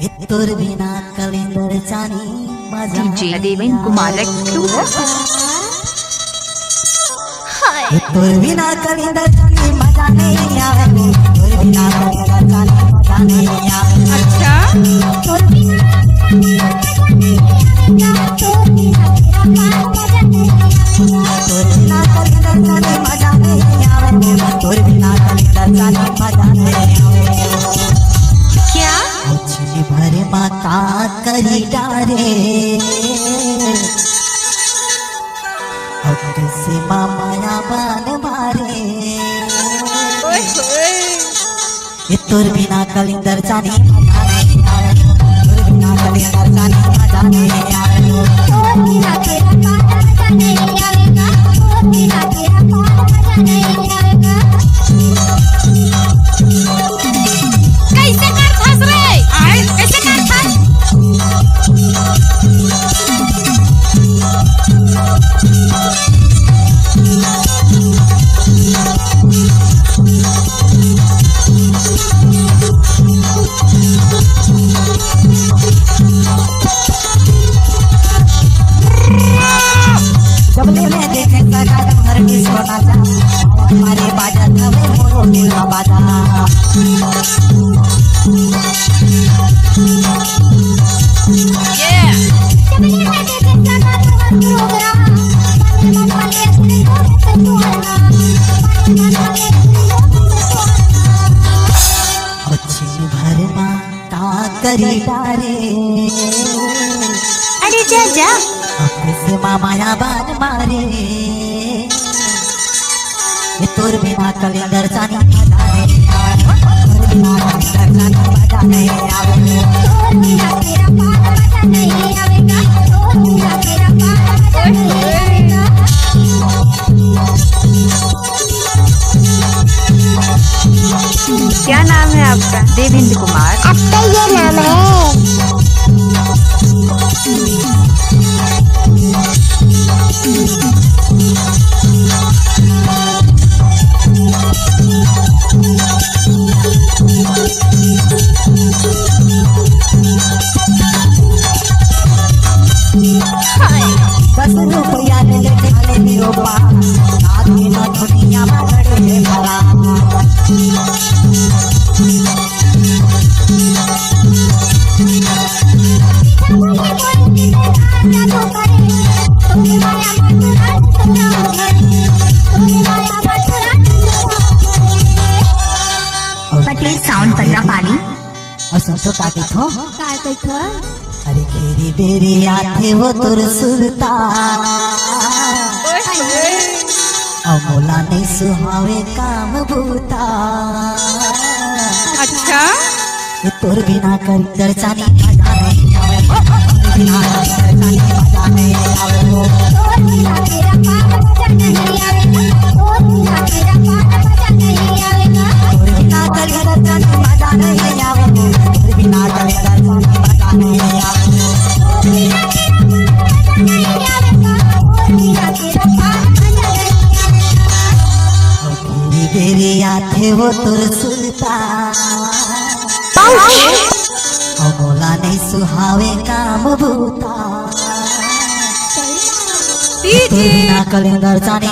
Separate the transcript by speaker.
Speaker 1: इतोर बिना कलिंदर चानी मजा
Speaker 2: डीजे देवेंद्र कुमार
Speaker 1: इतोर बिना कलिंदर चानी मजा नहीं आवे इतोर बिना कलिंदर चानी मजा नहीं आवे
Speaker 2: अच्छा
Speaker 1: इतोर बिना कलिंदर चानी मजा नहीं आवे इतोर बिना कलिंदर चानी मजा नहीं आवे
Speaker 2: क्या
Speaker 1: मुझे भरे माता करी डारे अब कैसे माया बान मारे ये तोर बिना कलिंदर जानी मजा नहीं आवे तोर बिना कलिंदर जानी मजा नहीं आवे तोर बिना तेरा मजा नहीं आवेगा तोर बिना तेरा मजा नहीं आवेगा
Speaker 2: कैसे कर फंस रे आए कैसे कर फंस
Speaker 1: जबले में देखे सगा घर की सोना जा हमारे बाजा तवे मोरो मेरा बाजा जबले में देखे सगा प्रोग्राम मन वाले अच्छी भर माता करी डारे
Speaker 2: अरे जा जा
Speaker 1: से माया बान मारे ये तोर बिना कलिंदर जानी मजा नहीं आवे तोर बिना कलिंदर जानी मजा नहीं आवे तोर बिना तेरा मजा नहीं आवेगा तोर बिना तेरा मजा नहीं आवेगा
Speaker 2: क्या नाम है आपका देवेंद्र कुमार
Speaker 3: आपका ये नाम है
Speaker 1: दस रुपया ले ले मेरो पा आदमी न दुनिया में बड़े भरा
Speaker 2: प्लीज साउंड पंद्रह पानी
Speaker 1: और सब तो काटे थो अरे खेरी बेरी आथे वो तुर सुल्तान अमोला नहीं सुहावे काम भूता
Speaker 2: अच्छा
Speaker 1: ये तोर बिना कलिंदर जानी मजा नहीं आवे तोर बिना कलिंदर जानी मजा नहीं आवे तोर बिना तेरा मजा नहीं आवेगा तोर बिना तेरा मजा नहीं आवेगा तोर बिना कलिंदर जानी मजा नहीं आवे तोर बिना कलिंदर जानी मजा नहीं आवे तोर बिना तेरा मजा नहीं आवेगा तोर बिना तेरा मजा नहीं आवेगा तेरी बेरी आथे वो तुर सुल्तान अमोला नहीं सुहावे काम भूता
Speaker 2: डीजे
Speaker 1: बिना कलिंदर जाने